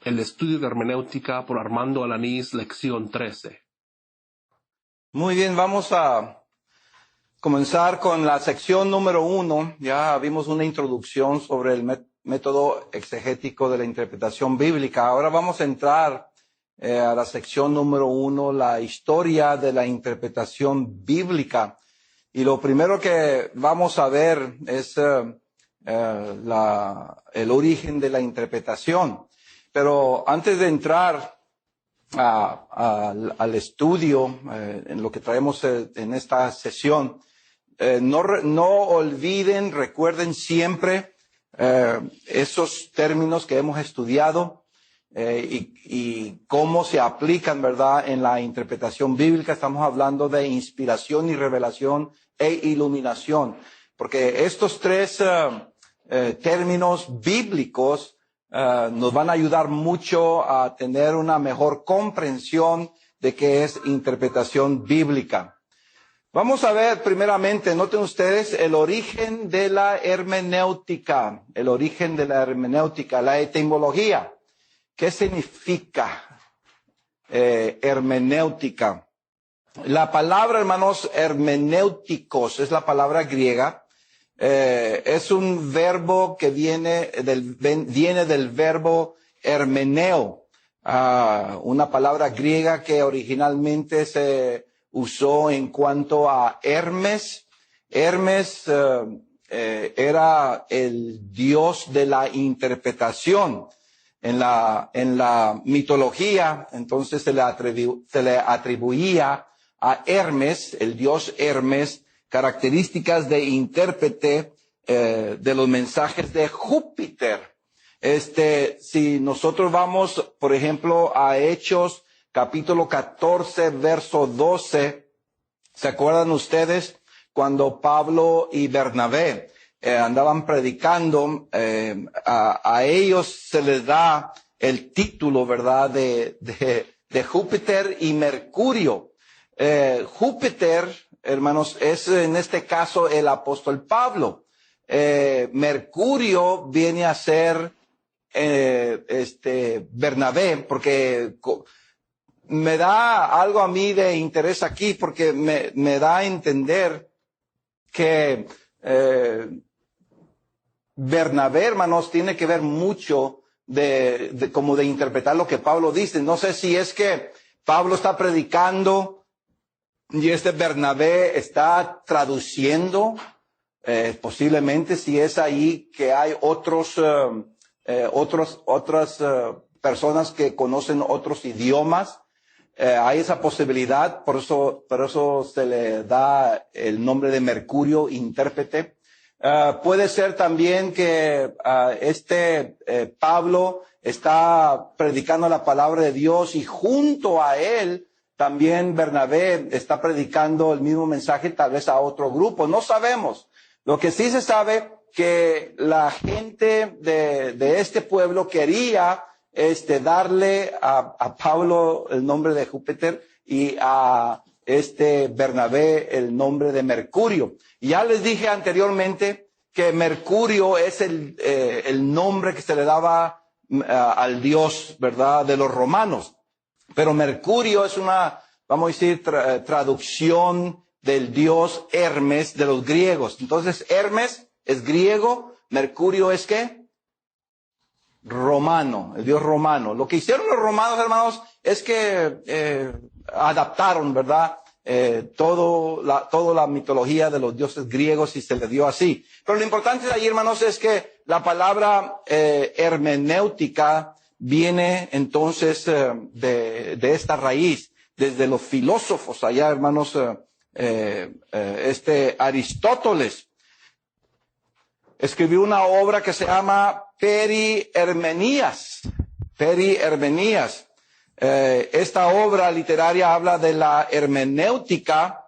el estudio de hermenéutica por Armando Alanís, lección 13. Muy bien, vamos a comenzar con la sección número 1. Ya vimos una introducción sobre el método exegético de la interpretación bíblica. Ahora vamos a entrar a la sección número 1, la historia de la interpretación bíblica. Y lo primero que vamos a ver es el origen de la interpretación. Pero antes de entrar al estudio, en lo que traemos en esta sesión, no olviden, recuerden siempre esos términos que hemos estudiado y cómo se aplican, ¿verdad?, en la interpretación bíblica. Estamos hablando de inspiración y revelación e iluminación, porque estos tres términos bíblicos nos van a ayudar mucho a tener una mejor comprensión de qué es interpretación bíblica. Vamos a ver primeramente, noten ustedes, el origen de la hermenéutica. El origen de la hermenéutica, la etimología. ¿Qué significa hermenéutica? La palabra, hermanos, hermenéuticos, es la palabra griega. Es un verbo que viene del verbo hermeneo, una palabra griega que originalmente se usó en cuanto a Hermes. Hermes era el dios de la interpretación. En la mitología, entonces se le atribuía a Hermes, el dios Hermes, características de intérprete de los mensajes de Júpiter. Si nosotros vamos, por ejemplo, a Hechos, capítulo 14, verso 12, ¿se acuerdan ustedes cuando Pablo y Bernabé andaban predicando? A ellos se les da el título, ¿verdad?, de Júpiter y Mercurio. Júpiter, hermanos, es en este caso el apóstol Pablo. Mercurio viene a ser Bernabé, porque me da algo a mí de interés aquí, porque me da a entender que Bernabé, hermanos, tiene que ver mucho como de interpretar lo que Pablo dice. No sé si es que Pablo está predicando y Bernabé está traduciendo, posiblemente, si es ahí que hay otras personas que conocen otros idiomas. Hay esa posibilidad, por eso se le da el nombre de Mercurio, intérprete. Puede ser también que Pablo está predicando la palabra de Dios y junto a él también Bernabé está predicando el mismo mensaje, tal vez a otro grupo. No sabemos. Lo que sí se sabe que la gente de este pueblo quería darle a Pablo el nombre de Júpiter y a Bernabé el nombre de Mercurio. Y ya les dije anteriormente que Mercurio es el nombre que se le daba al dios, ¿verdad?, de los romanos. Pero Mercurio es una, vamos a decir, traducción del dios Hermes de los griegos. Entonces, Hermes es griego, Mercurio es ¿qué? Romano, el dios romano. Lo que hicieron los romanos, hermanos, es que adaptaron, ¿verdad?, toda la mitología de los dioses griegos y se le dio así. Pero lo importante de ahí, hermanos, es que la palabra hermenéutica viene entonces de esta raíz, desde los filósofos allá, hermanos, Aristóteles escribió una obra que se llama Perihermenías. Esta obra literaria habla de la hermenéutica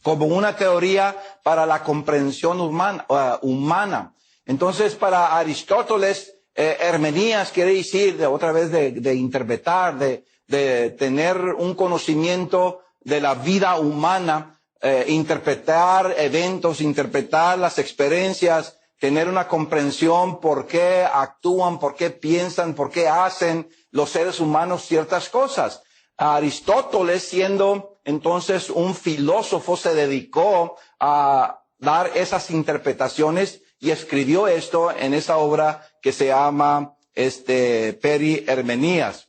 como una teoría para la comprensión humana. Entonces, para Aristóteles, hermenías quiere decir, de interpretar, de tener un conocimiento de la vida humana, interpretar eventos, interpretar las experiencias tener una comprensión por qué actúan, por qué piensan, por qué hacen los seres humanos ciertas cosas. Aristóteles, siendo entonces un filósofo, se dedicó a dar esas interpretaciones y escribió esto en esa obra que se llama Peri Hermenías.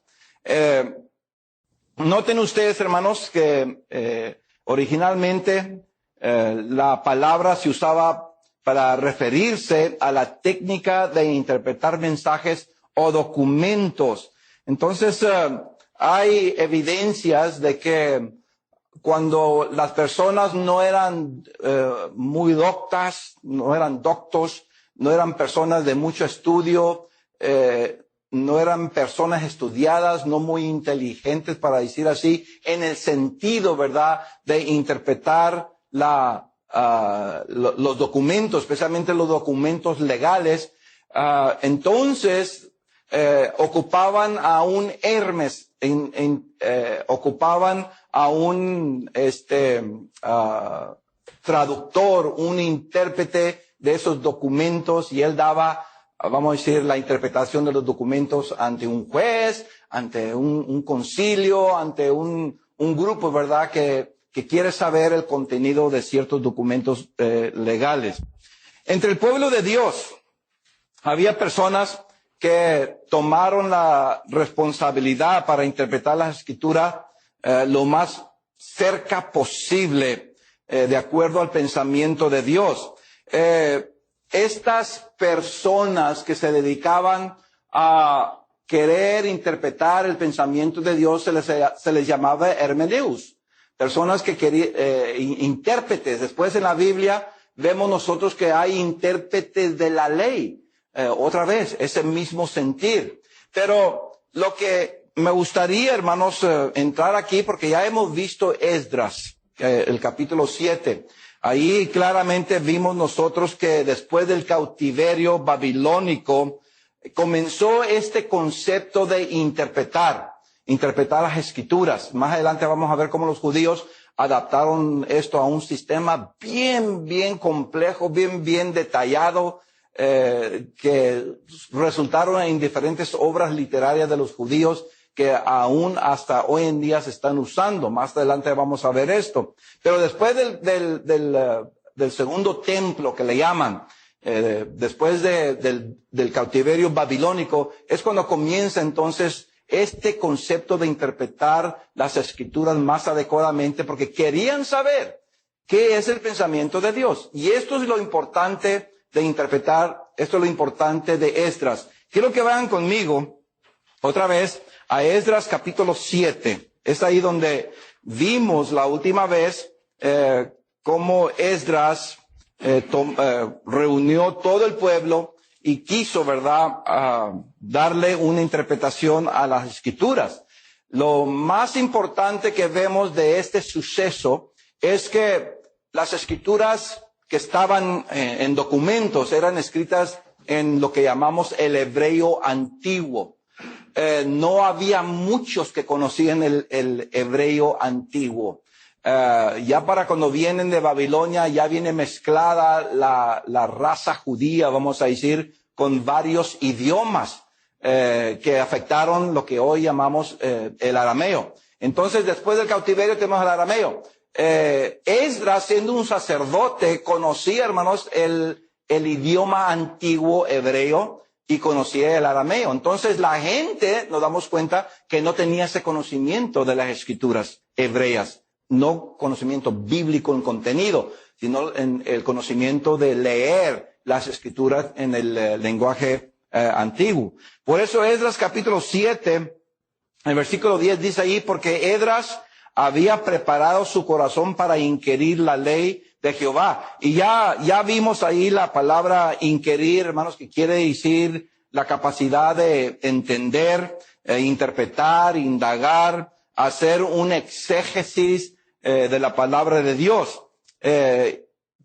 Noten ustedes, hermanos, que originalmente la palabra se usaba para referirse a la técnica de interpretar mensajes o documentos. Entonces, hay evidencias de que cuando las personas no eran muy doctas, no eran doctos, no eran personas de mucho estudio, no eran personas estudiadas, no muy inteligentes, para decir así, en el sentido, ¿verdad?, de interpretar los documentos, especialmente los documentos legales. Entonces, ocupaban a un Hermes, ocupaban a un traductor, un intérprete de esos documentos, y él daba, vamos a decir, la interpretación de los documentos ante un juez, ante un concilio, ante un grupo, ¿verdad?, que quiere saber el contenido de ciertos documentos legales. Entre el pueblo de Dios había personas que tomaron la responsabilidad para interpretar las escrituras lo más cerca posible, de acuerdo al pensamiento de Dios. Estas personas que se dedicaban a querer interpretar el pensamiento de Dios se les llamaba hermeneus, personas que querían, intérpretes. Después en la Biblia vemos nosotros que hay intérpretes de la ley. Otra vez, ese mismo sentir. Pero lo que me gustaría, hermanos, entrar aquí, porque ya hemos visto Esdras, el capítulo 7. Ahí claramente vimos nosotros que después del cautiverio babilónico comenzó este concepto de interpretar las escrituras. Más adelante vamos a ver cómo los judíos adaptaron esto a un sistema bien complejo, bien detallado, que resultaron en diferentes obras literarias de los judíos que aún hasta hoy en día se están usando. Más adelante vamos a ver esto. Pero después del segundo templo, que le llaman, después del cautiverio babilónico, es cuando comienza entonces este concepto de interpretar las escrituras más adecuadamente, porque querían saber qué es el pensamiento de Dios. Y esto es lo importante de interpretar, esto es lo importante de Esdras. Quiero que vayan conmigo otra vez a Esdras capítulo 7. Es ahí donde vimos la última vez cómo Esdras reunió todo el pueblo y quiso, ¿verdad?, darle una interpretación a las escrituras. Lo más importante que vemos de este suceso es que las escrituras que estaban en documentos eran escritas en lo que llamamos el hebreo antiguo. No había muchos que conocían el hebreo antiguo. Ya para cuando vienen de Babilonia, ya viene mezclada la raza judía, vamos a decir, con varios idiomas que afectaron lo que hoy llamamos el arameo. Entonces, después del cautiverio tenemos el arameo. Esdras, siendo un sacerdote, conocía, hermanos, el idioma antiguo hebreo y conocía el arameo. Entonces la gente, nos damos cuenta que no tenía ese conocimiento de las escrituras hebreas, no conocimiento bíblico en contenido, sino en el conocimiento de leer las escrituras en el lenguaje antiguo. Por eso Esdras capítulo 7, el versículo 10 dice ahí, porque Esdras había preparado su corazón para inquirir la ley de Jehová. Y ya vimos ahí la palabra inquirir, hermanos, que quiere decir la capacidad de entender, interpretar, indagar, hacer un exégesis de la palabra de Dios.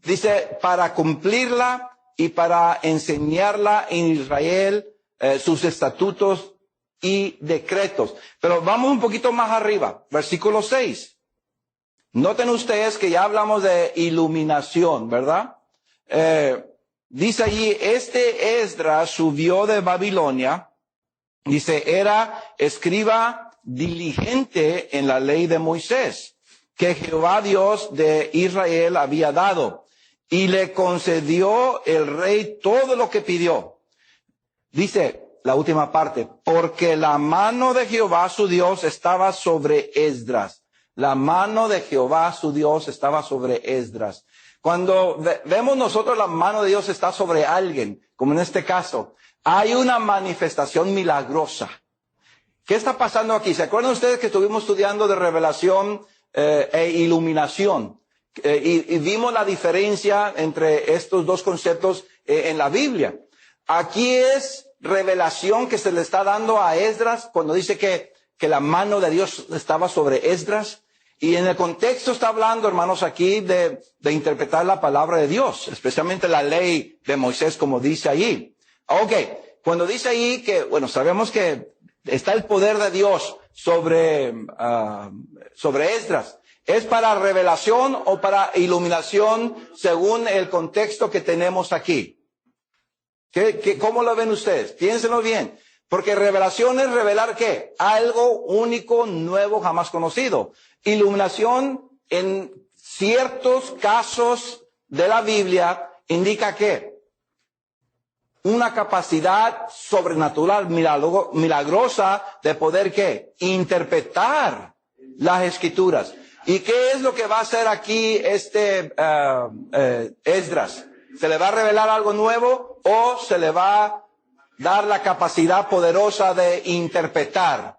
Dice, para cumplirla y para enseñarla en Israel, sus estatutos y decretos. Pero vamos un poquito más arriba, versículo 6. Noten ustedes que ya hablamos de iluminación, ¿verdad? dice allí, Esdras subió de Babilonia, dice, era escriba diligente en la ley de Moisés, que Jehová Dios de Israel había dado, y le concedió el rey todo lo que pidió. Dice la última parte, porque la mano de Jehová su Dios estaba sobre Esdras. La mano de Jehová su Dios estaba sobre Esdras. Cuando vemos nosotros la mano de Dios está sobre alguien, como en este caso, hay una manifestación milagrosa. ¿Qué está pasando aquí? ¿Se acuerdan ustedes que estuvimos estudiando de revelación e iluminación? Y vimos la diferencia entre estos dos conceptos en la Biblia. Aquí es revelación que se le está dando a Esdras cuando dice que la mano de Dios estaba sobre Esdras. Y en el contexto está hablando, hermanos, aquí de interpretar la palabra de Dios, especialmente la ley de Moisés, como dice allí. Ok, cuando dice ahí que, bueno, sabemos que está el poder de Dios sobre Esdras. ¿Es para revelación o para iluminación según el contexto que tenemos aquí? ¿Cómo lo ven ustedes? Piénsenlo bien. Porque revelación es revelar ¿qué? Algo único, nuevo, jamás conocido. Iluminación en ciertos casos de la Biblia indica ¿qué? Una capacidad sobrenatural, milagrosa de poder ¿qué? Interpretar las Escrituras. ¿Y qué es lo que va a hacer aquí Esdras? ¿Se le va a revelar algo nuevo o se le va a dar la capacidad poderosa de interpretar?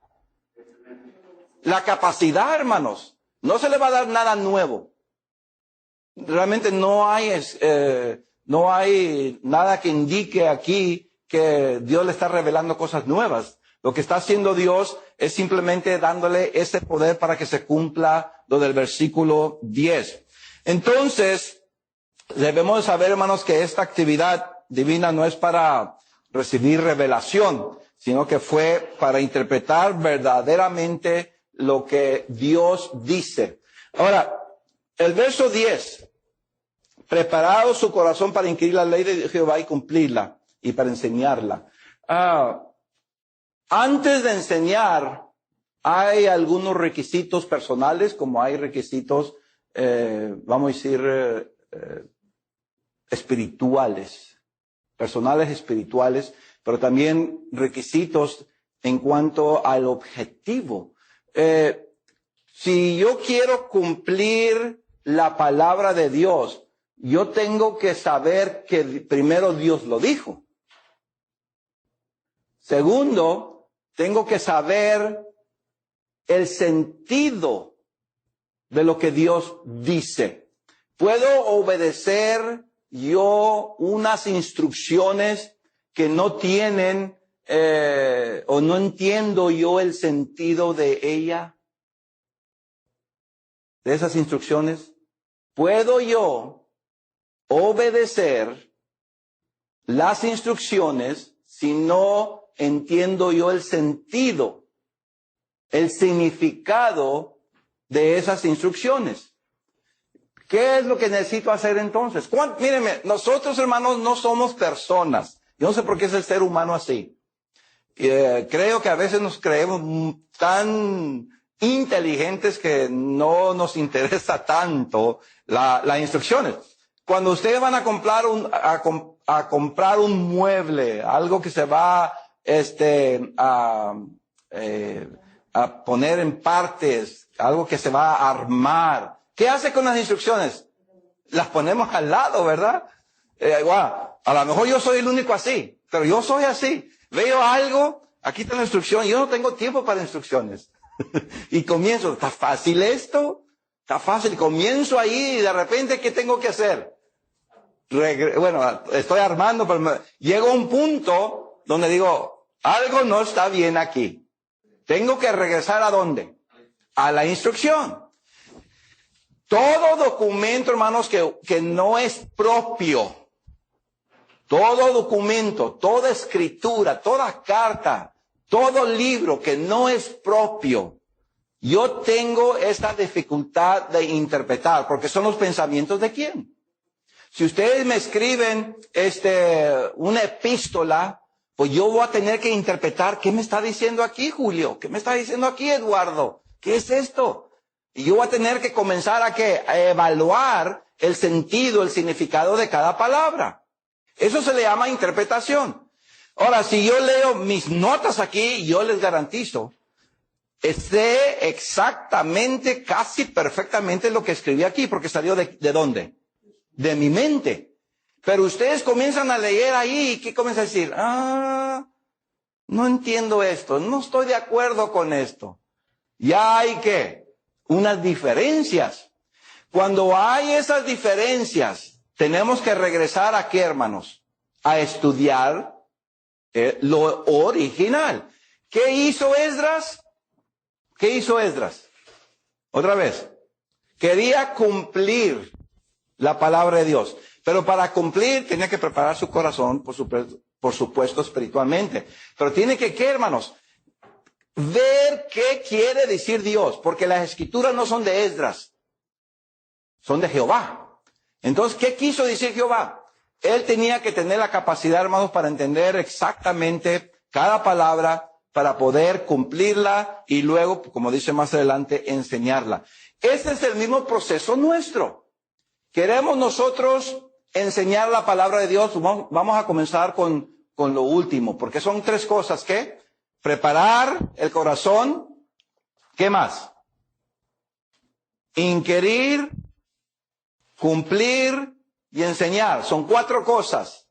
La capacidad, hermanos, no se le va a dar nada nuevo. Realmente no hay nada que indique aquí que Dios le está revelando cosas nuevas. Lo que está haciendo Dios es simplemente dándole ese poder para que se cumpla lo del versículo 10. Entonces, debemos saber, hermanos, que esta actividad divina no es para recibir revelación, sino que fue para interpretar verdaderamente lo que Dios dice. Ahora, el verso 10, preparado su corazón para inquirir la ley de Jehová y cumplirla, y para enseñarla. Antes de enseñar, hay algunos requisitos personales, como hay requisitos, vamos a decir, espirituales, personales espirituales, pero también requisitos en cuanto al objetivo. Si yo quiero cumplir la palabra de Dios, yo tengo que saber que primero Dios lo dijo. Segundo, tengo que saber el sentido de lo que Dios dice. ¿Puedo obedecer yo unas instrucciones que no tienen o no entiendo yo el sentido de ella? De esas instrucciones, ¿puedo yo obedecer las instrucciones si no entiendo yo el sentido, el significado de esas instrucciones? ¿Qué es lo que necesito hacer entonces? Mírenme, nosotros, hermanos, no somos personas. Yo no sé por qué es el ser humano así. Creo que a veces nos creemos tan inteligentes que no nos interesa tanto las instrucciones. Cuando ustedes van a comprar un mueble, algo que se va a poner en partes, algo que se va a armar, ¿qué hace con las instrucciones? Las ponemos al lado, ¿verdad? A lo mejor yo soy el único así, pero yo soy así. Veo algo, aquí está la instrucción, yo no tengo tiempo para instrucciones. Y comienzo, ¿está fácil esto? Está fácil, comienzo ahí y de repente, ¿qué tengo que hacer? Estoy armando, pero llego a un punto donde digo, algo no está bien aquí. Tengo que regresar ¿a dónde? A la instrucción. Todo documento, hermanos, que no es propio, todo documento, toda escritura, toda carta, todo libro que no es propio, yo tengo esta dificultad de interpretar, porque son los pensamientos de quién. Si ustedes me escriben una epístola, pues yo voy a tener que interpretar qué me está diciendo aquí, Julio, qué me está diciendo aquí, Eduardo, qué es esto. Y yo voy a tener que comenzar a evaluar el sentido, el significado de cada palabra. Eso se le llama interpretación. Ahora, si yo leo mis notas aquí, yo les garantizo, sé exactamente, casi perfectamente lo que escribí aquí, porque salió ¿de dónde? De mi mente. Pero ustedes comienzan a leer ahí, ¿qué comienzan a decir? No entiendo esto, no estoy de acuerdo con esto. Ya hay unas diferencias. Cuando hay esas diferencias, tenemos que regresar aquí, hermanos, a estudiar lo original. ¿Qué hizo Esdras? ¿Qué hizo Esdras? Otra vez. Quería cumplir la palabra de Dios. Pero para cumplir tenía que preparar su corazón, por supuesto, espiritualmente. Pero tiene que, ¿qué, hermanos? Ver qué quiere decir Dios. Porque las escrituras no son de Esdras. Son de Jehová. Entonces, ¿qué quiso decir Jehová? Él tenía que tener la capacidad, hermanos, para entender exactamente cada palabra, para poder cumplirla y luego, como dice más adelante, enseñarla. Este es el mismo proceso nuestro. Queremos nosotros enseñar la palabra de Dios. Vamos a comenzar con lo último, porque son tres cosas. ¿Qué? Preparar el corazón. ¿Qué más? Inquirir, cumplir y enseñar. Son cuatro cosas.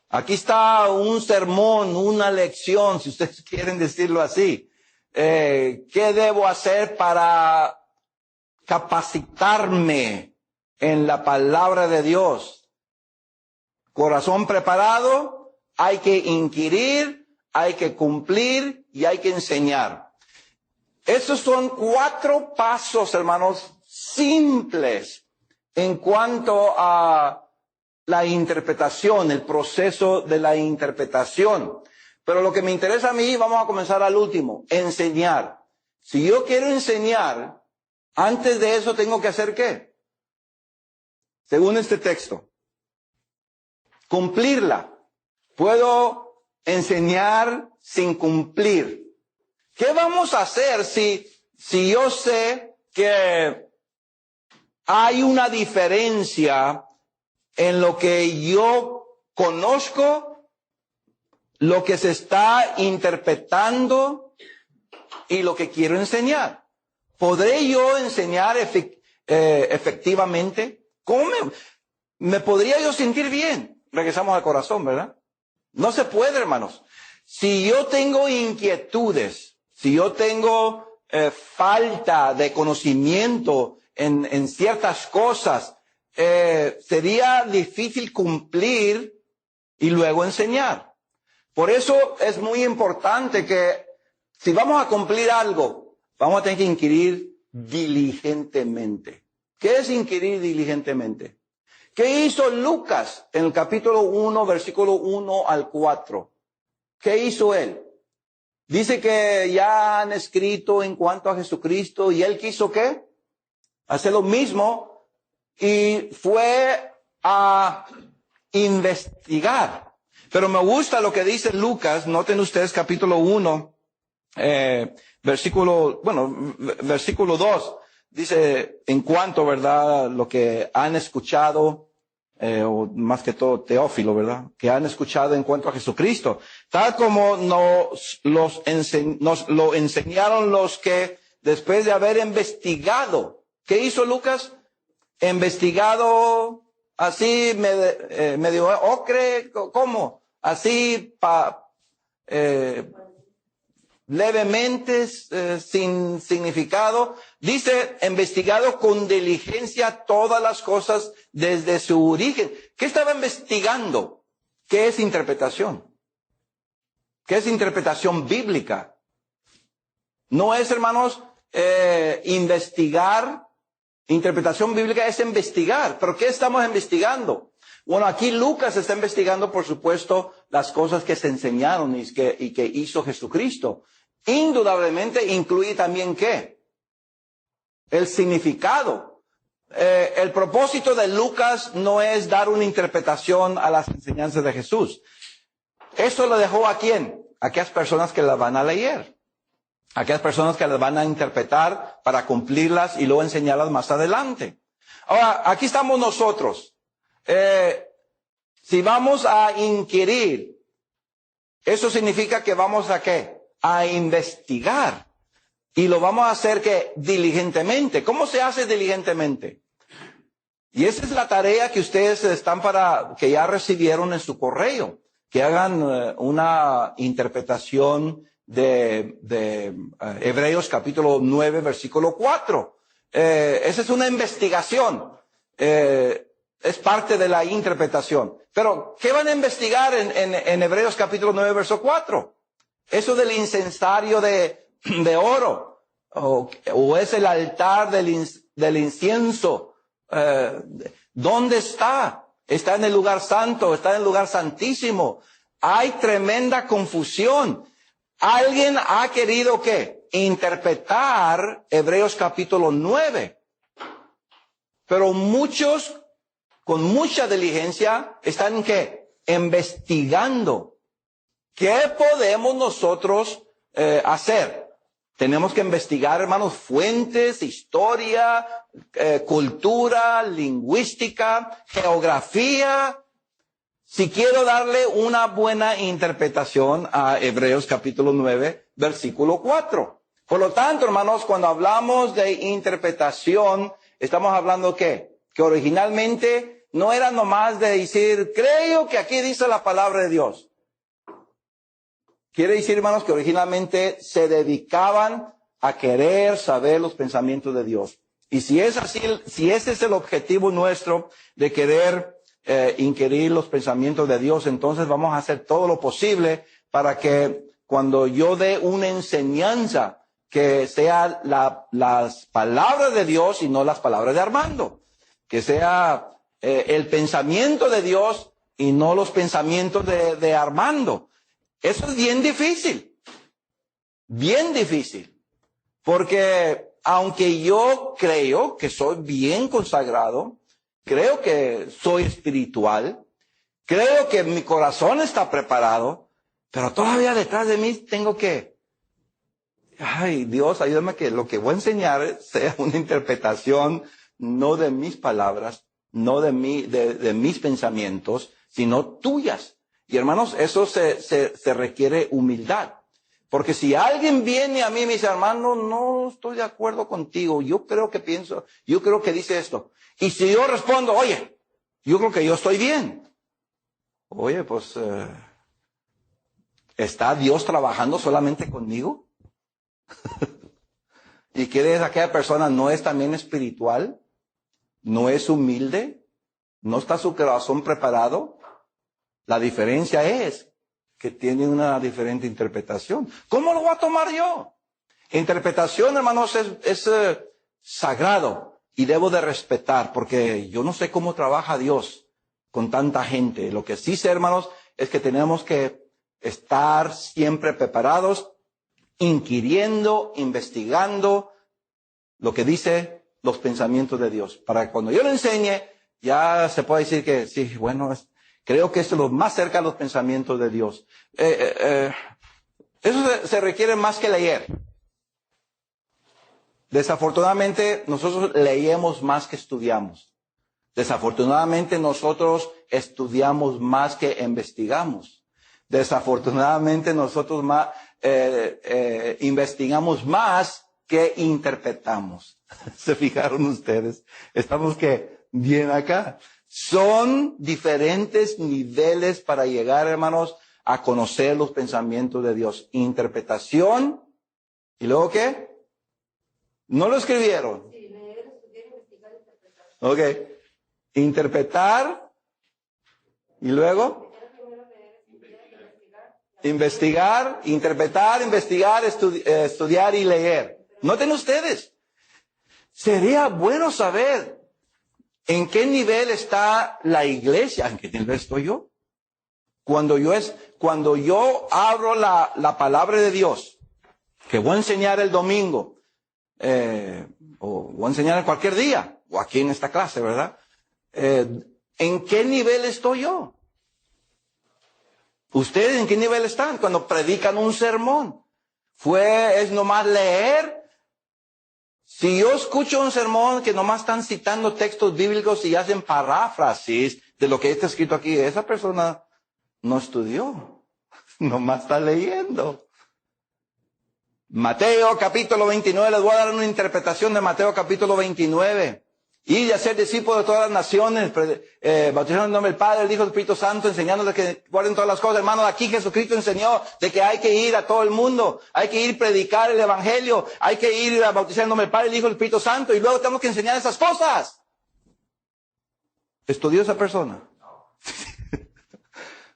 Aquí está un sermón, una lección, si ustedes quieren decirlo así. ¿Qué debo hacer para capacitarme en la palabra de Dios? Corazón preparado, hay que inquirir, hay que cumplir y hay que enseñar. Estos son cuatro pasos, hermanos, simples en cuanto a la interpretación, el proceso de la interpretación. Pero lo que me interesa a mí, vamos a comenzar al último, enseñar. Si yo quiero enseñar, antes de eso tengo que hacer ¿qué? Según este texto, cumplirla. Puedo enseñar sin cumplir. ¿Qué vamos a hacer si yo sé que hay una diferencia en lo que yo conozco, lo que se está interpretando y lo que quiero enseñar? ¿Podré yo enseñar efectivamente? ¿Cómo me podría yo sentir bien? Regresamos al corazón, ¿verdad? No se puede, hermanos. Si yo tengo inquietudes, si yo tengo falta de conocimiento en ciertas cosas, sería difícil cumplir y luego enseñar. Por eso es muy importante que si vamos a cumplir algo, vamos a tener que inquirir diligentemente. ¿Qué es inquirir diligentemente? ¿Qué hizo Lucas en el capítulo 1, versículo 1 al 4? ¿Qué hizo él? Dice que ya han escrito en cuanto a Jesucristo y él quiso ¿qué? Hacer lo mismo y fue a investigar. Pero me gusta lo que dice Lucas, noten ustedes capítulo 1, versículo 2. Dice, en cuanto, ¿verdad? Lo que han escuchado, o más que todo Teófilo, ¿verdad? Que han escuchado en cuanto a Jesucristo. Tal como nos lo enseñaron los que después de haber investigado. ¿Qué hizo Lucas? Investigado así medio ocre, ¿cómo? Así levemente, sin significado. Dice, investigado con diligencia todas las cosas desde su origen. ¿Qué estaba investigando? ¿Qué es interpretación? ¿Qué es interpretación bíblica? No es, hermanos, investigar. Interpretación bíblica es investigar. ¿Pero qué estamos investigando? Bueno, aquí Lucas está investigando, por supuesto, las cosas que se enseñaron y que hizo Jesucristo. Indudablemente incluye también ¿qué? El significado. el propósito de Lucas no es dar una interpretación a las enseñanzas de Jesús. Eso lo dejó ¿a quién? A aquellas personas que las van a leer. A aquellas personas que las van a interpretar para cumplirlas y luego enseñarlas más adelante. Ahora, aquí estamos nosotros. Si vamos a inquirir, eso significa que vamos a ¿qué? A investigar. Y lo vamos a hacer ¿qué? Diligentemente. ¿Cómo se hace diligentemente? Y esa es la tarea que ustedes que ya recibieron en su correo. Que hagan una interpretación de Hebreos capítulo 9, versículo 4. Esa es una investigación. Es parte de la interpretación. Pero, ¿qué van a investigar en Hebreos capítulo 9, verso 4? Eso del incensario de oro. O es el altar del incienso. ¿Dónde está? Está en el lugar santo, está en el lugar santísimo. Hay tremenda confusión. Alguien ha querido ¿qué? Interpretar Hebreos capítulo 9. Pero muchos, con mucha diligencia, están ¿qué? Investigando. ¿Qué podemos nosotros hacer? Tenemos que investigar, hermanos, fuentes, historia, cultura, lingüística, geografía. Si quiero darle una buena interpretación a Hebreos capítulo 9, versículo 4. Por lo tanto, hermanos, cuando hablamos de interpretación, estamos hablando ¿qué? Que originalmente no era nomás de decir, creo que aquí dice la palabra de Dios. Quiere decir, hermanos, que originalmente se dedicaban a querer saber los pensamientos de Dios. Y si es así, si ese es el objetivo nuestro de querer inquirir los pensamientos de Dios, entonces vamos a hacer todo lo posible para que cuando yo dé una enseñanza, que sea las palabras de Dios y no las palabras de Armando. Que sea el pensamiento de Dios y no los pensamientos de Armando. Eso es bien difícil. Bien difícil. Porque aunque yo creo que soy bien consagrado, creo que soy espiritual, creo que mi corazón está preparado, pero todavía detrás de mí tengo que, ay, Dios, ayúdame que lo que voy a enseñar sea una interpretación no de mis palabras, no de mis pensamientos, sino tuyas. Y hermanos, eso se requiere humildad. Porque si alguien viene a mí y me dice, hermano, no estoy de acuerdo contigo, yo creo que dice esto. Y si yo respondo, oye, yo creo que yo estoy bien. Oye, pues, ¿está Dios trabajando solamente conmigo? ¿Y qué es aquella persona? ¿No es también espiritual? ¿No es humilde? ¿No está su corazón preparado? La diferencia es que tiene una diferente interpretación. ¿Cómo lo voy a tomar yo? Interpretación, hermanos, es sagrado y debo de respetar porque yo no sé cómo trabaja Dios con tanta gente. Lo que sí sé, hermanos, es que tenemos que estar siempre preparados, inquiriendo, investigando lo que dice los pensamientos de Dios. Para que cuando yo lo enseñe, ya se puede decir que sí, bueno, creo que esto es lo más cerca de los pensamientos de Dios. Eso se requiere más que leer. Desafortunadamente, nosotros leemos más que estudiamos. Desafortunadamente, nosotros estudiamos más que investigamos. Desafortunadamente, nosotros investigamos más que interpretamos. ¿Se fijaron ustedes? Estamos que bien acá. Son diferentes niveles para llegar, hermanos, a conocer los pensamientos de Dios. Interpretación. ¿Y luego qué? ¿No lo escribieron? Sí, leer, estudiar, investigar, interpretar. Ok. Interpretar. ¿Y luego? Investigar, interpretar, investigar, estudiar y leer. Noten ustedes. Sería bueno saber en qué nivel está la iglesia. ¿En qué nivel estoy yo? Cuando yo abro la palabra de Dios, que voy a enseñar el domingo, o voy a enseñar en cualquier día. o aquí en esta clase, ¿verdad? ¿En qué nivel estoy yo? ¿Ustedes en qué nivel están cuando predican un sermón? ¿Es nomás leer? Si yo escucho un sermón que nomás están citando textos bíblicos y hacen paráfrasis de lo que está escrito aquí, esa persona no estudió, nomás está leyendo. Mateo capítulo 29, les voy a dar una interpretación de Mateo capítulo 29. Ir y hacer discípulos de todas las naciones, bautizando en el nombre del Padre, del Hijo y del Espíritu Santo, enseñándoles que guarden todas las cosas. Hermanos, aquí Jesucristo enseñó de que hay que ir a todo el mundo, hay que ir a predicar el Evangelio, hay que ir a bautizar en el nombre del Padre, del Hijo y del Espíritu Santo, y luego tenemos que enseñar esas cosas. ¿Estudió esa persona?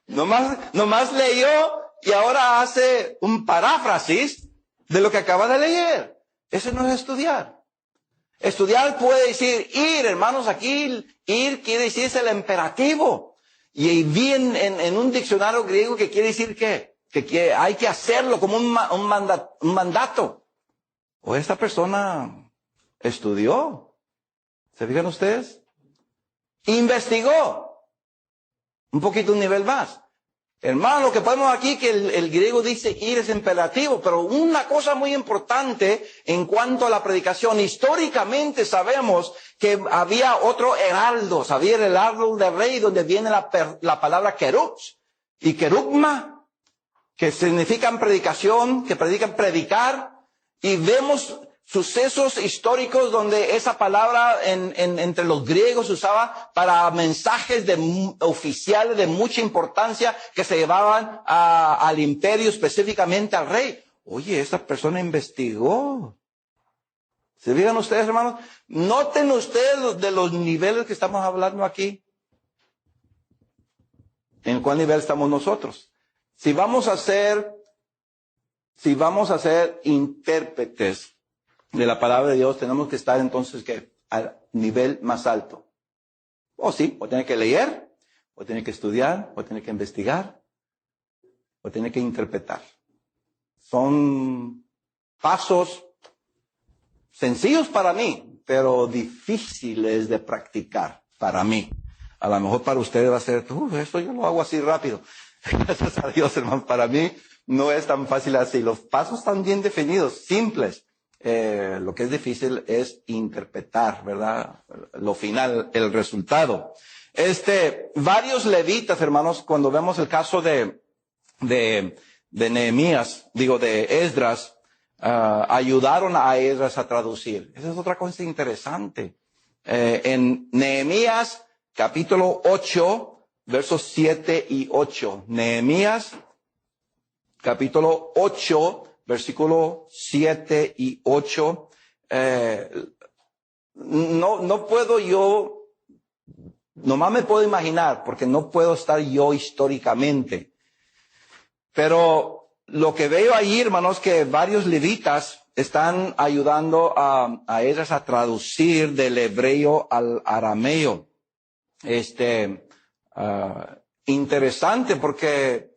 nomás leyó y ahora hace un paráfrasis de lo que acaba de leer. Eso no es estudiar. Estudiar puede decir ir, hermanos, aquí ir quiere decir es el imperativo. Y vi en un diccionario griego que quiere decir que hay que hacerlo como un mandato. O esta persona estudió. ¿Se fijan ustedes? Investigó. Un poquito un nivel más. Hermano, lo que podemos aquí que el griego dice ir es imperativo, pero una cosa muy importante en cuanto a la predicación, históricamente sabemos que había otro heraldo, había el heraldo del rey donde viene la palabra kerux y kerugma, que significan predicación, que predican predicar, y vemos sucesos históricos donde esa palabra entre los griegos se usaba para mensajes oficiales de mucha importancia que se llevaban al imperio, específicamente al rey. Oye, esta persona investigó. ¿Se fijan ustedes, hermanos? Noten ustedes de los niveles que estamos hablando aquí. ¿En cuál nivel estamos nosotros? Si vamos a ser intérpretes de la palabra de Dios, tenemos que estar entonces al nivel más alto. O tener que leer, o tener que estudiar, o tener que investigar, o tener que interpretar. Son pasos sencillos para mí, pero difíciles de practicar para mí. A lo mejor para ustedes va a ser, esto yo lo hago así rápido. Gracias a Dios, hermano, para mí no es tan fácil así. Los pasos están bien definidos, simples. Lo que es difícil es interpretar, ¿verdad? Lo final, el resultado. Varios levitas, hermanos, cuando vemos el caso de Nehemías, de Esdras, ayudaron a Esdras a traducir. Esa es otra cosa interesante. En Nehemías, capítulo 8, versos 7 y 8. Nehemías, capítulo 8, versículo 7 y 8, no puedo yo, nomás me puedo imaginar, porque no puedo estar yo históricamente. Pero lo que veo ahí, hermanos, que varios levitas están ayudando a ellas a traducir del hebreo al arameo. Interesante porque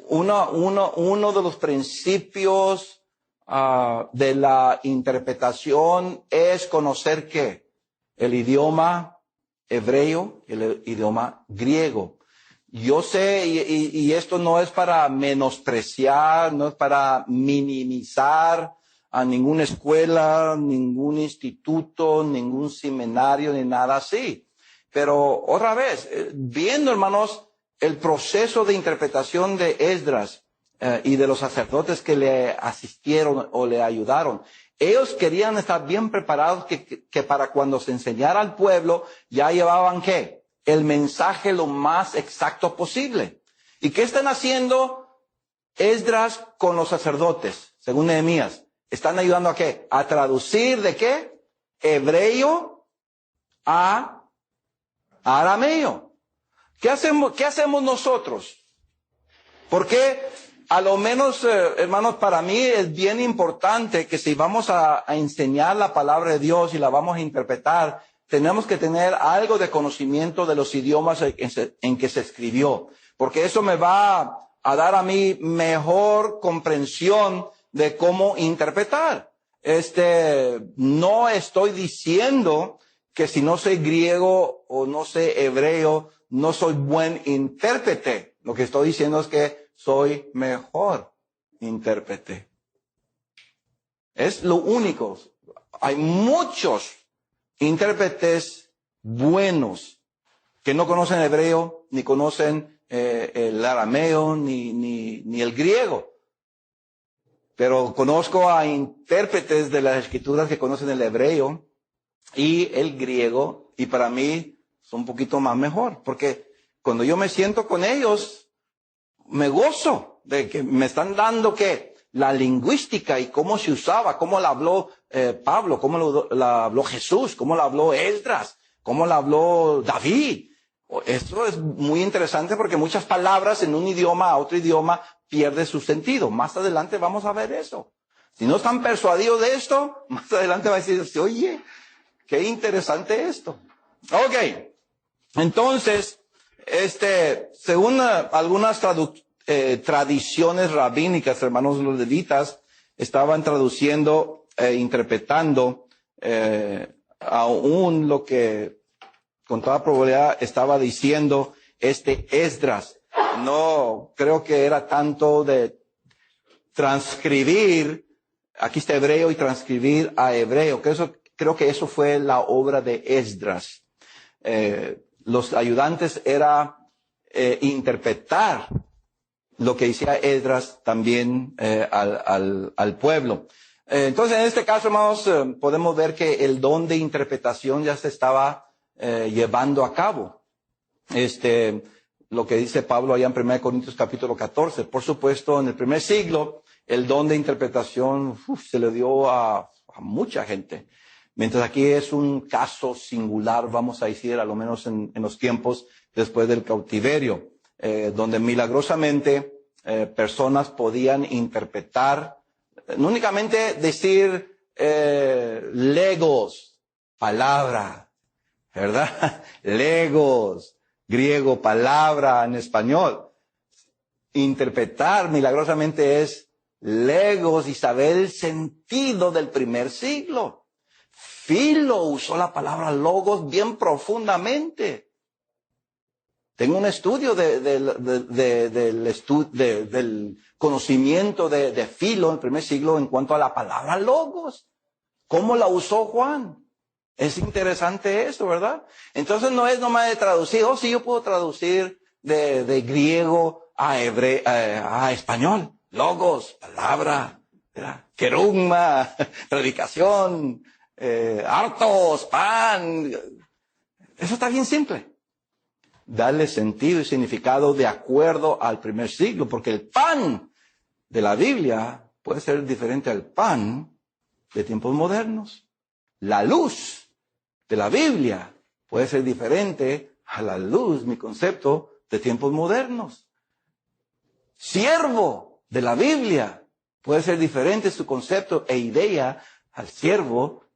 uno de los principios de la interpretación es conocer ¿qué? El idioma hebreo y el idioma griego. Yo sé, y esto no es para menospreciar, no es para minimizar a ninguna escuela, ningún instituto, ningún seminario, ni nada así. Pero otra vez, viendo, hermanos, el proceso de interpretación de Esdras y de los sacerdotes que le asistieron o le ayudaron, ellos querían estar bien preparados que para cuando se enseñara al pueblo ya llevaban ¿qué? El mensaje lo más exacto posible. ¿Y qué están haciendo Esdras con los sacerdotes, según Nehemías? Están ayudando a ¿qué? A traducir de ¿qué? Hebreo a arameo. ¿Qué hacemos nosotros? Porque a lo menos, hermanos, para mí es bien importante que si vamos a enseñar la palabra de Dios y la vamos a interpretar, tenemos que tener algo de conocimiento de los idiomas en que se escribió. Porque eso me va a dar a mí mejor comprensión de cómo interpretar. No estoy diciendo que si no sé griego o no sé hebreo, no soy buen intérprete. Lo que estoy diciendo es que soy mejor intérprete. Es lo único. Hay muchos intérpretes buenos que no conocen hebreo, ni conocen el arameo, ni el griego. Pero conozco a intérpretes de las escrituras que conocen el hebreo y el griego, y para mí son un poquito más mejor, porque cuando yo me siento con ellos, me gozo de que me están dando que la lingüística y cómo se usaba, cómo la habló Pablo, cómo la habló Jesús, cómo la habló Esdras, cómo la habló David. Esto es muy interesante porque muchas palabras en un idioma a otro idioma pierden su sentido. Más adelante vamos a ver eso. Si no están persuadidos de esto, más adelante va a decir, oye, qué interesante esto. Ok. Entonces, según algunas tradiciones rabínicas, hermanos, los levitas estaban traduciendo e interpretando aún lo que con toda probabilidad estaba diciendo Esdras. No creo que era tanto de transcribir, aquí está hebreo, y transcribir a hebreo. Creo que eso fue la obra de Esdras. Los ayudantes era interpretar lo que decía Esdras también al pueblo. Entonces, en este caso, hermanos, podemos ver que el don de interpretación ya se estaba llevando a cabo. Lo que dice Pablo allá en 1 Corintios capítulo 14. Por supuesto, en el primer siglo, el don de interpretación se le dio a mucha gente. Mientras aquí es un caso singular, vamos a decir, a lo menos en los tiempos después del cautiverio, donde milagrosamente personas podían interpretar, no únicamente decir legos, palabra, ¿verdad? Legos, griego, palabra en español. Interpretar milagrosamente es legos y saber el sentido del primer siglo. Filo usó la palabra logos bien profundamente. Tengo un estudio del conocimiento de Filo en el primer siglo en cuanto a la palabra logos. ¿Cómo la usó Juan? Es interesante eso, ¿verdad? Entonces no es nomás de traducir. Sí, yo puedo traducir de griego a español. Logos, palabra, ¿verdad? Querugma, predicación, hartos, pan. Eso está bien simple. Darle sentido y significado de acuerdo al primer siglo, porque el pan de la Biblia puede ser diferente al pan de tiempos modernos. La luz de la Biblia puede ser diferente a la luz, mi concepto, de tiempos modernos. Siervo de la Biblia puede ser diferente su concepto e idea al siervo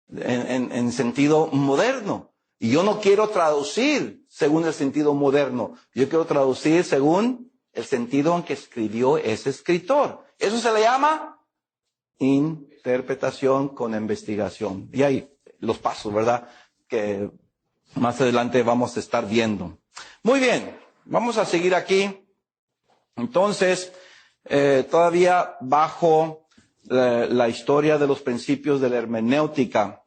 en sentido moderno. Y yo no quiero traducir según el sentido moderno. Yo quiero traducir según el sentido en que escribió ese escritor. Eso se le llama interpretación con investigación. Y ahí los pasos, ¿verdad? Que más adelante vamos a estar viendo. Muy bien, vamos a seguir aquí. Entonces, todavía bajo la historia de los principios de la hermenéutica.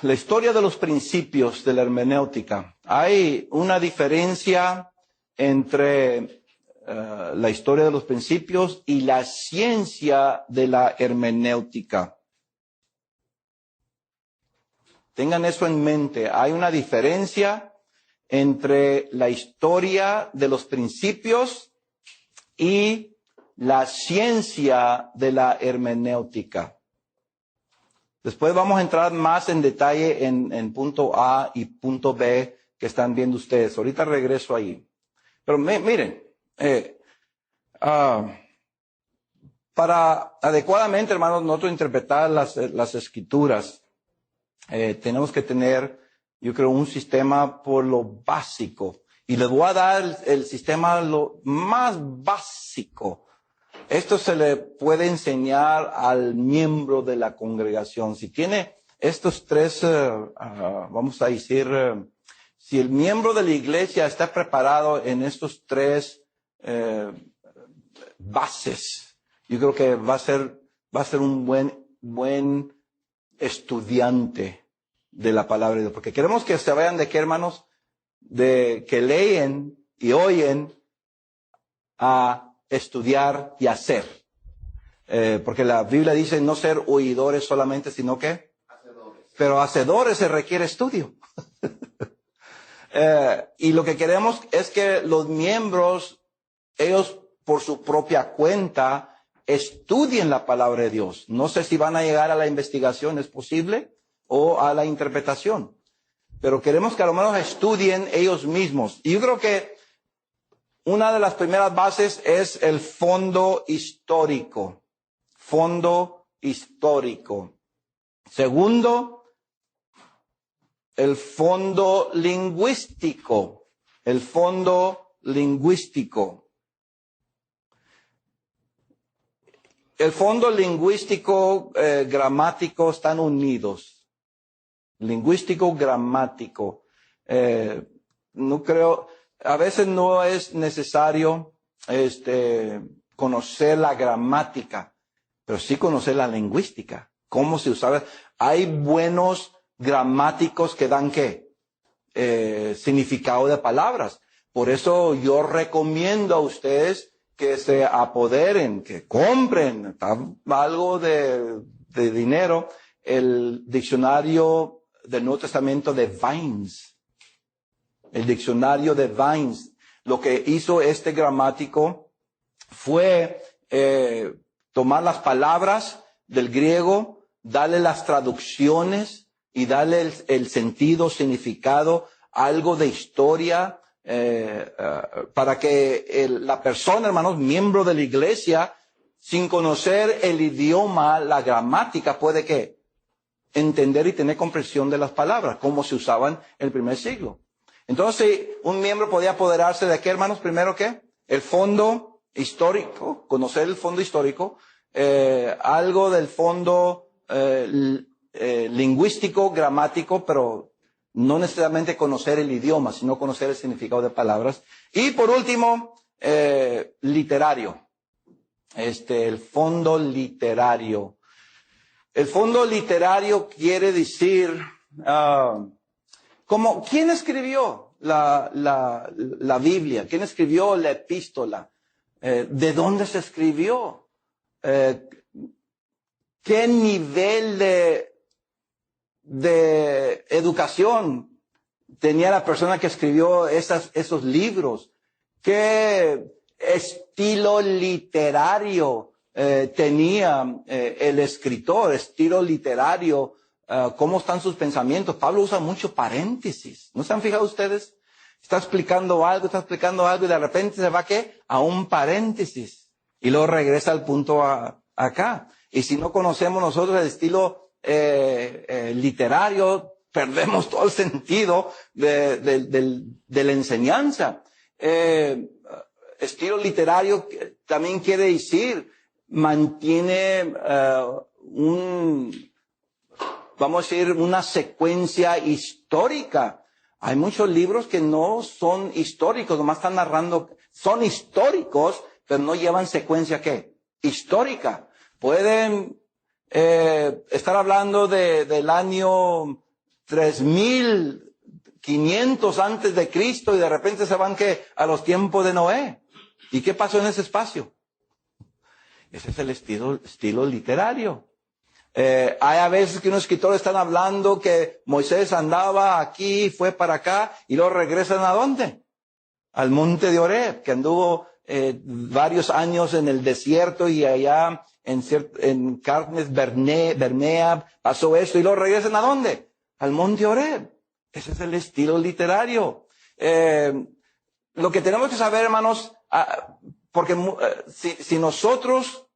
La historia de los principios de la hermenéutica. Hay una diferencia entre la historia de los principios y la ciencia de la hermenéutica. Tengan eso en mente. Hay una diferencia entre la historia de los principios y la ciencia de la hermenéutica. Después vamos a entrar más en detalle en punto A y punto B que están viendo ustedes. Ahorita regreso ahí. Pero miren, para adecuadamente, hermanos, nosotros interpretar las escrituras, tenemos que tener, yo creo, un sistema por lo básico. Y les voy a dar el sistema lo más básico Esto se le puede enseñar al miembro de la congregación. Si tiene estos tres, vamos a decir, si el miembro de la iglesia está preparado en estos tres bases, yo creo que va a ser un buen estudiante de la palabra de Dios. Porque queremos que se vayan de qué, hermanos, de que leen y oyen a estudiar y hacer. Porque la Biblia dice no ser oidores solamente, sino que hacedores. Pero hacedores se requiere estudio. Y lo que queremos es que los miembros, ellos por su propia cuenta, estudien la palabra de Dios. No sé si van a llegar a la investigación, es posible, o a la interpretación. Pero queremos que a lo menos estudien ellos mismos. Y yo creo que una de las primeras bases es el fondo histórico. Fondo histórico. Segundo, el fondo lingüístico. El fondo lingüístico. El fondo lingüístico, gramático están unidos. Lingüístico, gramático. No creo, a veces no es necesario, conocer la gramática, pero sí conocer la lingüística. Cómo se usaba. Hay buenos gramáticos que dan ¿qué? Significado de palabras. Por eso yo recomiendo a ustedes que se apoderen, que compren algo de dinero, el diccionario del Nuevo Testamento de Vines. El diccionario de Vines. Lo que hizo este gramático fue tomar las palabras del griego, darle las traducciones y darle el sentido, significado, algo de historia, para que la persona, hermanos, miembro de la iglesia, sin conocer el idioma, la gramática, puede ¿qué? Entender y tener comprensión de las palabras, como se usaban en el primer siglo. Entonces, un miembro podía apoderarse de qué, hermanos, primero ¿qué? El fondo histórico, conocer el fondo histórico, algo del fondo lingüístico, gramático, pero no necesariamente conocer el idioma, sino conocer el significado de palabras. Y por último, literario. El fondo literario. El fondo literario quiere decir, ¿quién escribió la Biblia? ¿Quién escribió la epístola? ¿De dónde se escribió? ¿Qué nivel de educación tenía la persona que escribió esos libros? ¿Qué estilo literario tenía el escritor? Estilo literario, ¿cómo están sus pensamientos? Pablo usa mucho paréntesis. ¿No se han fijado ustedes? Está explicando algo y de repente se va ¿qué? A un paréntesis. Y luego regresa al punto acá. Y si no conocemos nosotros el estilo literario, perdemos todo el sentido de la enseñanza. Estilo literario también quiere decir, mantiene vamos a decir, una secuencia histórica. Hay muchos libros que no son históricos, nomás están narrando, son históricos, pero no llevan secuencia ¿qué? Histórica. Pueden estar hablando del año 3500 antes de Cristo y de repente se van ¿qué? A los tiempos de Noé. ¿Y qué pasó en ese espacio? Ese es el estilo literario. Hay a veces que unos escritores están hablando que Moisés andaba aquí, fue para acá, y luego regresan ¿a dónde? Al monte de Horeb, que anduvo varios años en el desierto y allá en Carnes Bernea pasó esto, y luego regresan ¿a dónde? Al monte Horeb. Ese es el estilo literario. Lo que tenemos que saber, hermanos, porque si nosotros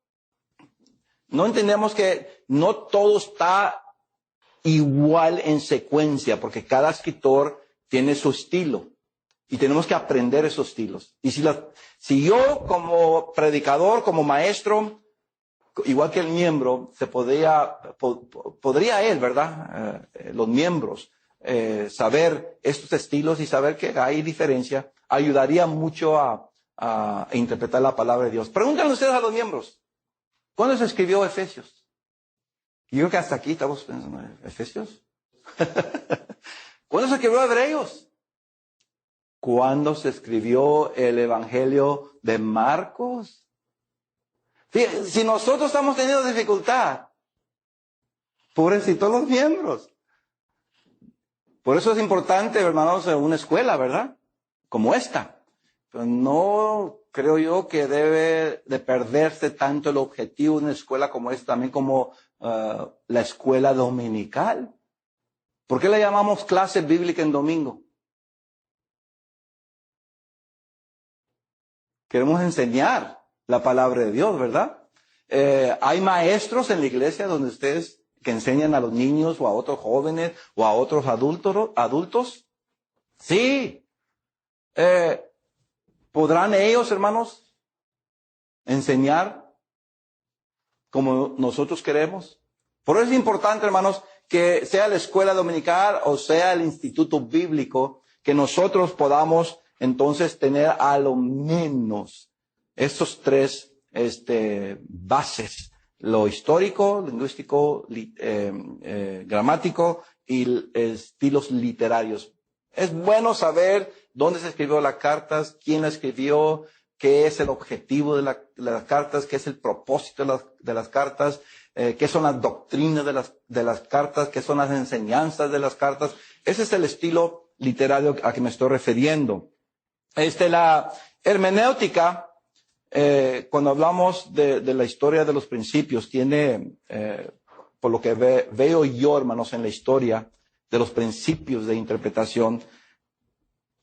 no entendemos que no todo está igual en secuencia, porque cada escritor tiene su estilo. Y tenemos que aprender esos estilos. Y si yo como predicador, como maestro, igual que el miembro, podría él, ¿verdad? Los miembros, saber estos estilos y saber que hay diferencia, ayudaría mucho a interpretar la palabra de Dios. Pregúntenle ustedes a los miembros, ¿cuándo se escribió Efesios? Y yo creo que hasta aquí estamos pensando, ¿Efesios? ¿Cuándo se escribió Hebreos? ¿Cuándo se escribió el Evangelio de Marcos? Fíjense, si nosotros estamos teniendo dificultad, pobrecitos los miembros. Por eso es importante, hermanos, una escuela, ¿verdad? Como esta. Pero no creo yo que debe de perderse tanto el objetivo de una escuela como esta, también como la escuela dominical. ¿Por qué le llamamos clase bíblica en domingo? Queremos enseñar la palabra de Dios, ¿verdad? Hay maestros en la iglesia donde ustedes que enseñan a los niños o a otros jóvenes o a otros adultos. Sí. ¿Podrán ellos, hermanos, enseñar como nosotros queremos? Por eso es importante, hermanos, que sea la escuela dominical o sea el instituto bíblico, que nosotros podamos entonces tener a lo menos estos tres bases: lo histórico, lingüístico, gramático y estilos literarios. Es bueno saber dónde se escribió las cartas, quién la escribió, qué es el objetivo de las cartas, qué es el propósito de las cartas, qué son las doctrinas de las cartas, qué son las enseñanzas de las cartas. Ese es el estilo literario a que me estoy refiriendo. La hermenéutica, cuando hablamos de la historia de los principios, tiene, por lo que veo yo, hermanos, en la historia de los principios de interpretación,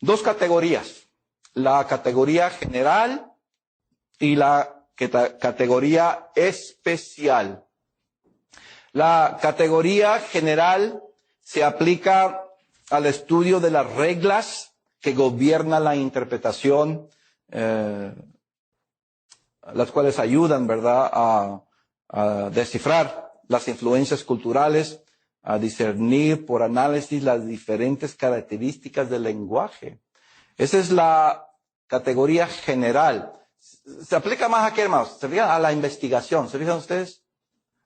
dos categorías: la categoría general y la categoría especial. La categoría general se aplica al estudio de las reglas que gobiernan la interpretación, las cuales ayudan, ¿verdad?, a descifrar las influencias culturales, a discernir por análisis las diferentes características del lenguaje. Esa es la categoría general. Se aplica más a qué, hermanos? Se aplica a la investigación. ¿Se fijan ustedes?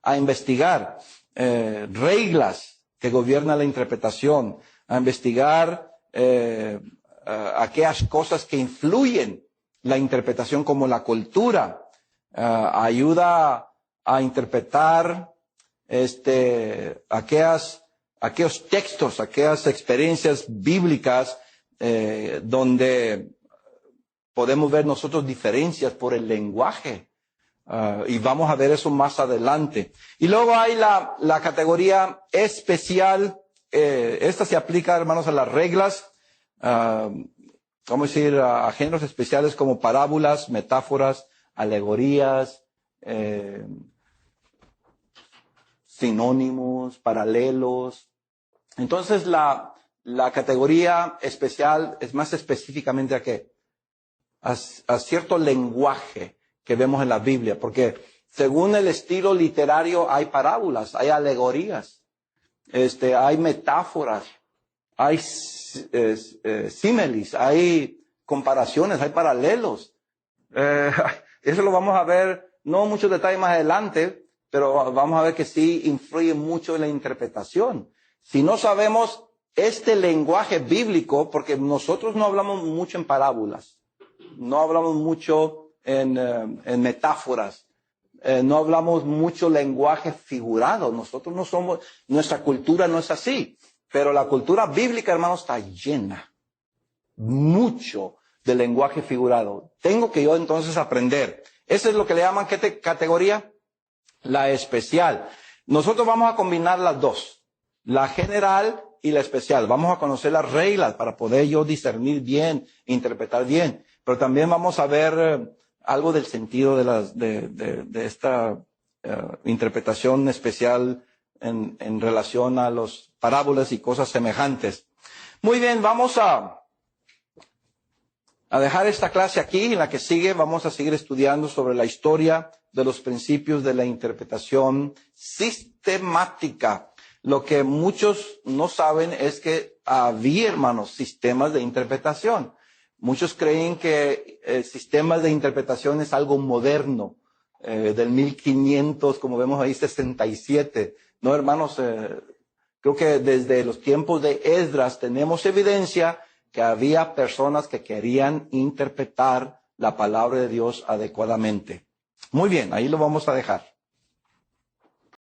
A investigar reglas que gobiernan la interpretación, a investigar aquellas cosas que influyen la interpretación, como la cultura. Ayuda a interpretar aquellos textos, aquellas experiencias bíblicas donde podemos ver nosotros diferencias por el lenguaje. Y vamos a ver eso más adelante. Y luego hay la categoría especial. Esta se aplica, hermanos, a las reglas, vamos a decir, a géneros especiales como parábolas, metáforas, alegorías, sinónimos, paralelos. Entonces la categoría especial es más específicamente a cierto lenguaje que vemos en la Biblia, porque según el estilo literario hay parábolas, hay alegorías, hay metáforas, hay símiles, hay comparaciones, hay paralelos. Eso lo vamos a ver, no muchos detalles más adelante, pero vamos a ver que sí influye mucho en la interpretación. Si no sabemos este lenguaje bíblico, porque nosotros no hablamos mucho en parábolas, no hablamos mucho en metáforas, no hablamos mucho lenguaje figurado. Nosotros no somos, nuestra cultura no es así. Pero la cultura bíblica, hermanos, está llena mucho de lenguaje figurado. Tengo que yo entonces aprender. Eso es lo que le llaman, ¿qué categoría? La especial. Nosotros vamos a combinar las dos, la general y la especial. Vamos a conocer las reglas para poder yo discernir bien, interpretar bien. Pero también vamos a ver algo del sentido de esta interpretación especial en relación a los parábolas y cosas semejantes. Muy bien, vamos a a dejar esta clase aquí. En la que sigue vamos a seguir estudiando sobre la historia de los principios de la interpretación sistemática. Lo que muchos no saben es que había, hermanos, sistemas de interpretación. Muchos creen que sistemas de interpretación es algo moderno, del 1500, como vemos ahí, 67. No, hermanos, creo que desde los tiempos de Esdras tenemos evidencia que había personas que querían interpretar la palabra de Dios adecuadamente. Muy bien, ahí lo vamos a dejar.